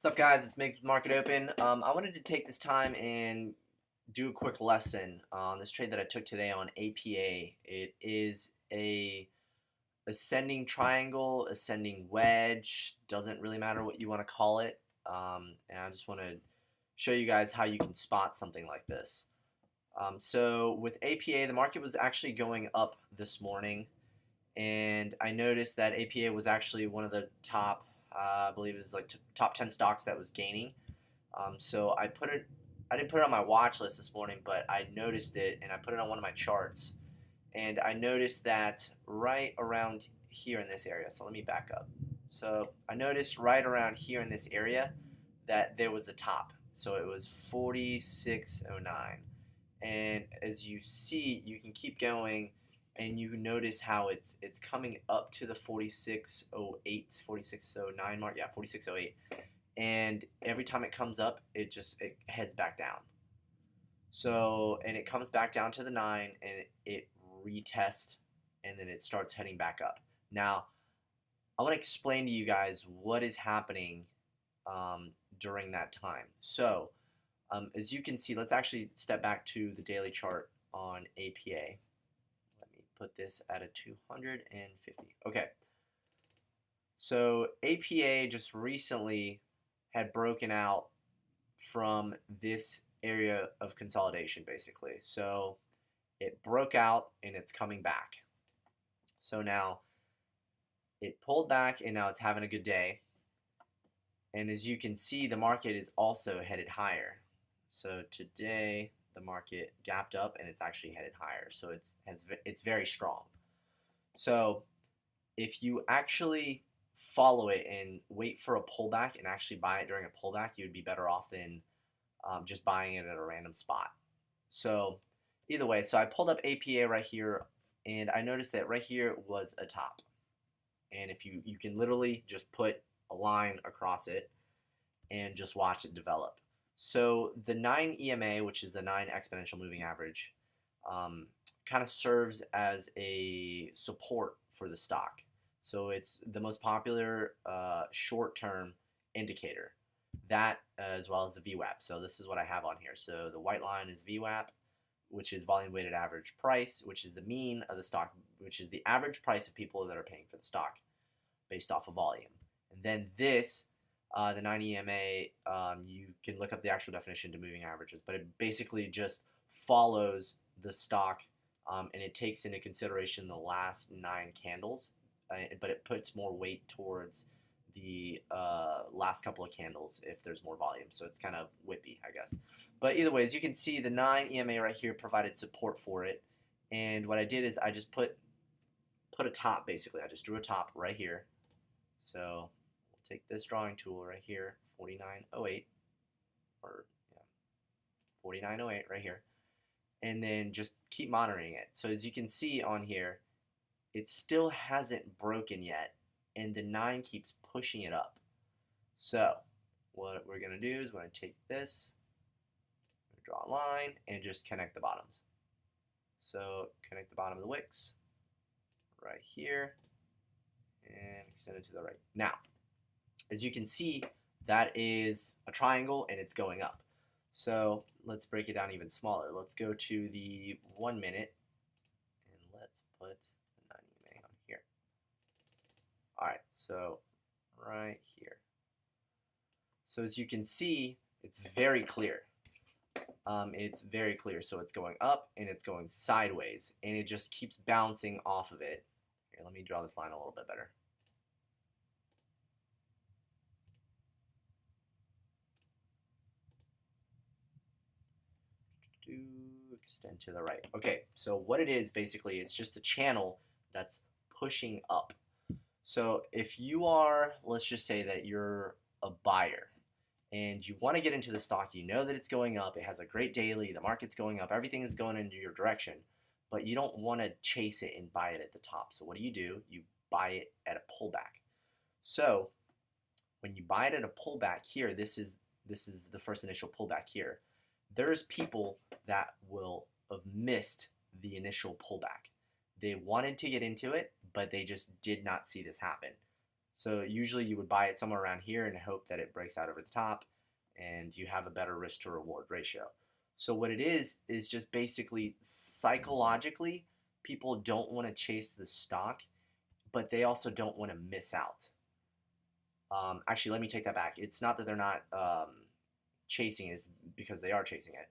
What's up, guys? It's Migs with Market Open. I wanted to take this time and do a quick lesson on this trade that I took today on APA. It is a ascending triangle, ascending wedge. Doesn't really matter what you want to call it. And I just want to show you guys how you can spot something like this. So with APA, the market was actually going up this morning, and I noticed that APA was actually one of the top, I believe it was like top 10 stocks that was gaining. So I didn't put it on my watch list this morning, but I noticed it and I put it on one of my charts. And I noticed that right around here in this area, so let me back up. So I noticed right around here in this area that there was a top. So it was 4609. And as you see, you can keep going and you notice how it's coming up to the 4608, 4609 mark. Yeah, 4608. And every time it comes up, it heads back down. So, and it comes back down to the 9 and it retests and then it starts heading back up. Now, I want to explain to you guys what is happening during that time. So, as you can see, let's actually step back to the daily chart on APA. Let me put this at a 250. Okay. So APA just recently had broken out from this area of consolidation, basically. So it broke out and it's coming back. So now it pulled back and now it's having a good day. And as you can see, the market is also headed higher. So today the market gapped up and it's actually headed higher. So it's very strong. So if you actually follow it and wait for a pullback and actually buy it during a pullback, you would be better off than just buying it at a random spot. So either way, so I pulled up APA right here and I noticed that right here was a top. And if you can literally just put a line across it and just watch it develop. So the 9 EMA, which is the 9 exponential moving average, kind of serves as a support for the stock. So it's the most popular short-term indicator. That as well as the VWAP. So this is what I have on here. So the white line is VWAP, which is volume weighted average price, which is the mean of the stock, which is the average price of people that are paying for the stock based off of volume. And then this, the 9 EMA, you can look up the actual definition to moving averages, but it basically just follows the stock and it takes into consideration the last 9 candles, but it puts more weight towards the last couple of candles if there's more volume. So it's kind of whippy, I guess. But either way, as you can see, the 9 EMA right here provided support for it. And what I did is I just put a top, basically. I just drew a top right here. So we'll take this drawing tool right here, 4908, or yeah, 4908 right here, and then just keep monitoring it. So as you can see on here, it still hasn't broken yet, and the 9 keeps pushing it up. So what we're going to do is we're going to take this, draw a line, and just connect the bottoms. So connect the bottom of the wicks right here and extend it to the right. Now, as you can see, that is a triangle and it's going up. So let's break it down even smaller. Let's go to the 1 minute and let's put the 9 EMA on here. All right, so right here. So as you can see, it's very clear. It's very clear. So it's going up and it's going sideways and it just keeps bouncing off of it. Here, let me draw this line a little bit better. Extend to the right. Okay, so what it is basically, it's just a channel that's pushing up. So if you are, let's just say that you're a buyer and you want to get into the stock, you know that it's going up, it has a great daily, the market's going up, everything is going into your direction, but you don't want to chase it and buy it at the top. So what do? You buy it at a pullback. So when you buy it at a pullback here, this is the first initial pullback here. There's people that will have missed the initial pullback. They wanted to get into it, but they just did not see this happen. So usually you would buy it somewhere around here and hope that it breaks out over the top and you have a better risk to reward ratio. So what it is just basically psychologically, people don't want to chase the stock, but they also don't want to miss out. Actually, let me take that back. It's not that they're not chasing it, it's because they are chasing it.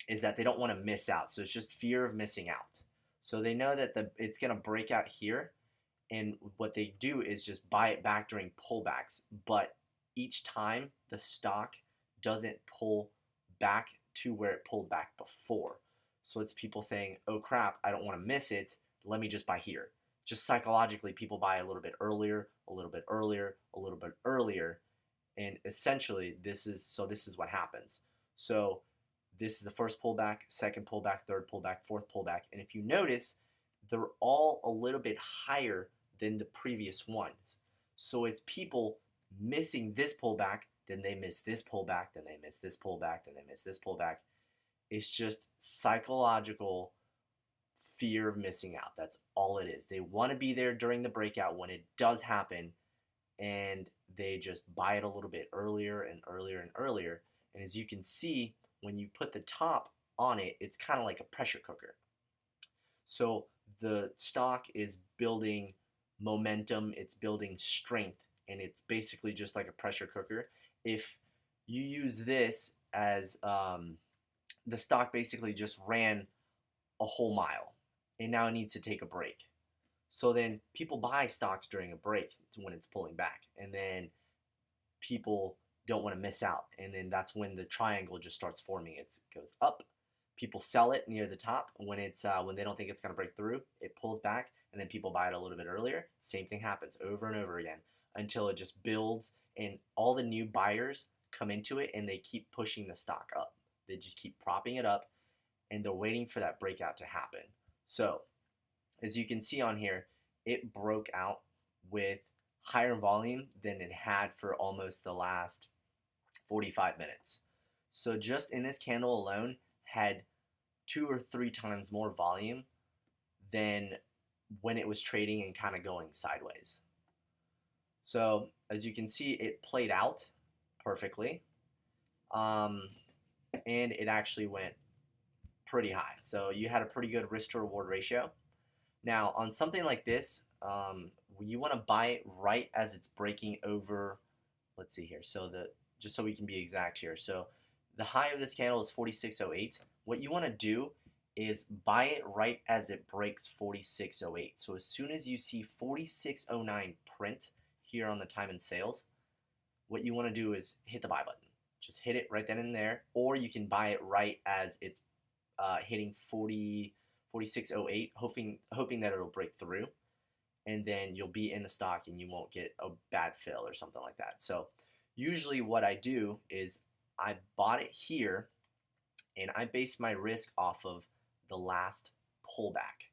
Is that they don't want to miss out. So it's just fear of missing out. So they know that it's going to break out here, and what they do is just buy it back during pullbacks. But each time the stock doesn't pull back to where it pulled back before. So it's people saying, oh crap, I don't want to miss it. Let me just buy here. Just psychologically, people buy a little bit earlier, a little bit earlier, a little bit earlier. And essentially, this is what happens. So this is the first pullback, second pullback, third pullback, fourth pullback. And if you notice, they're all a little bit higher than the previous ones. So it's people missing this pullback, then they miss this pullback, then they miss this pullback, then they miss this pullback. It's just psychological fear of missing out. That's all it is. They want to be there during the breakout when it does happen, and they just buy it a little bit earlier and earlier and earlier. And as you can see, when you put the top on it, it's kind of like a pressure cooker. So the stock is building momentum, it's building strength, and it's basically just like a pressure cooker. If you use this as the stock basically just ran a whole mile, and now it needs to take a break. So then people buy stocks during a break when it's pulling back, and then people don't want to miss out, and then that's when the triangle just starts forming. It goes up, people sell it near the top when it's when they don't think it's going to break through. It pulls back, and then people buy it a little bit earlier. Same thing happens over and over again until it just builds, and all the new buyers come into it, and they keep pushing the stock up. They just keep propping it up, and they're waiting for that breakout to happen. So as you can see on here, it broke out with higher volume than it had for almost the last 45 minutes. So just in this candle alone had 2 or 3 times more volume than when it was trading and kind of going sideways. So as you can see, it played out perfectly, and it actually went pretty high. So you had a pretty good risk to reward ratio. Now on something like this, you want to buy it right as it's breaking over. Let's see here. So just so we can be exact here. So the high of this candle is 46.08. What you want to do is buy it right as it breaks 46.08. So as soon as you see 46.09 print here on the time and sales, what you want to do is hit the buy button. Just hit it right then and there, or you can buy it right as it's hitting 46.08, hoping that it'll break through, and then you'll be in the stock and you won't get a bad fill or something like that. So usually what I do is I bought it here, and I base my risk off of the last pullback.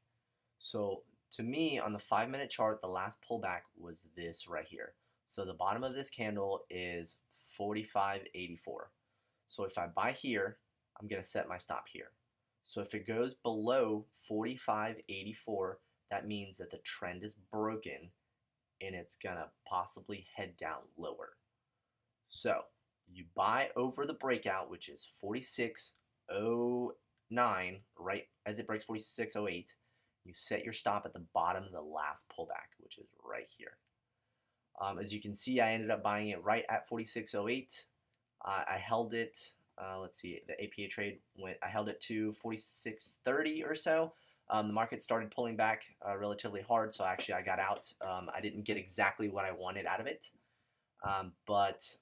So to me, on the 5-minute chart, the last pullback was this right here. So the bottom of this candle is 45.84. So if I buy here, I'm going to set my stop here. So if it goes below 45.84, that means that the trend is broken and it's going to possibly head down lower. So you buy over the breakout, which is 46.09, right as it breaks 46.08. You set your stop at the bottom of the last pullback, which is right here. As you can see, I ended up buying it right at 46.08. I held it, let's see, the APA trade I held it to 46.30 or so. The market started pulling back relatively hard, so actually I got out. I didn't get exactly what I wanted out of it, but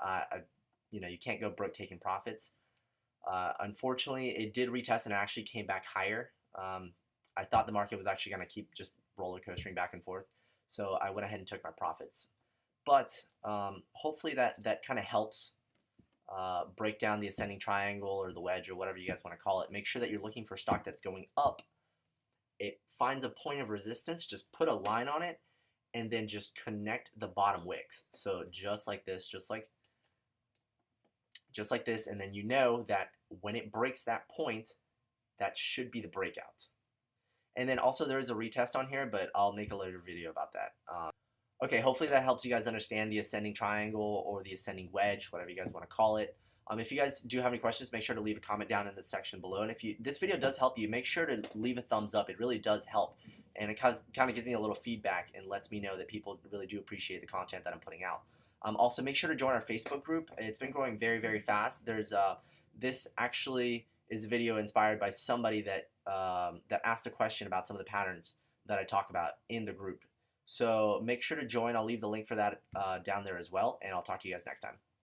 you can't go broke taking profits. Unfortunately, it did retest and it actually came back higher. I thought the market was actually going to keep just roller coastering back and forth, so I went ahead and took my profits. But hopefully that kind of helps break down the ascending triangle or the wedge or whatever you guys want to call it. Make sure that you're looking for stock that's going up. It finds a point of resistance, just put a line on it, and then just connect the bottom wicks. So just like this, just like this, and then you know that when it breaks that point, that should be the breakout. And then also there is a retest on here, but I'll make a later video about that. Okay, hopefully that helps you guys understand the ascending triangle or the ascending wedge, whatever you guys want to call it. If you guys do have any questions, make sure to leave a comment down in the section below. And if this video does help you, make sure to leave a thumbs up. It really does help. And it kind of gives me a little feedback and lets me know that people really do appreciate the content that I'm putting out. Also, make sure to join our Facebook group. It's been growing very, very fast. This actually is a video inspired by somebody that asked a question about some of the patterns that I talk about in the group. So make sure to join. I'll leave the link for that down there as well, and I'll talk to you guys next time.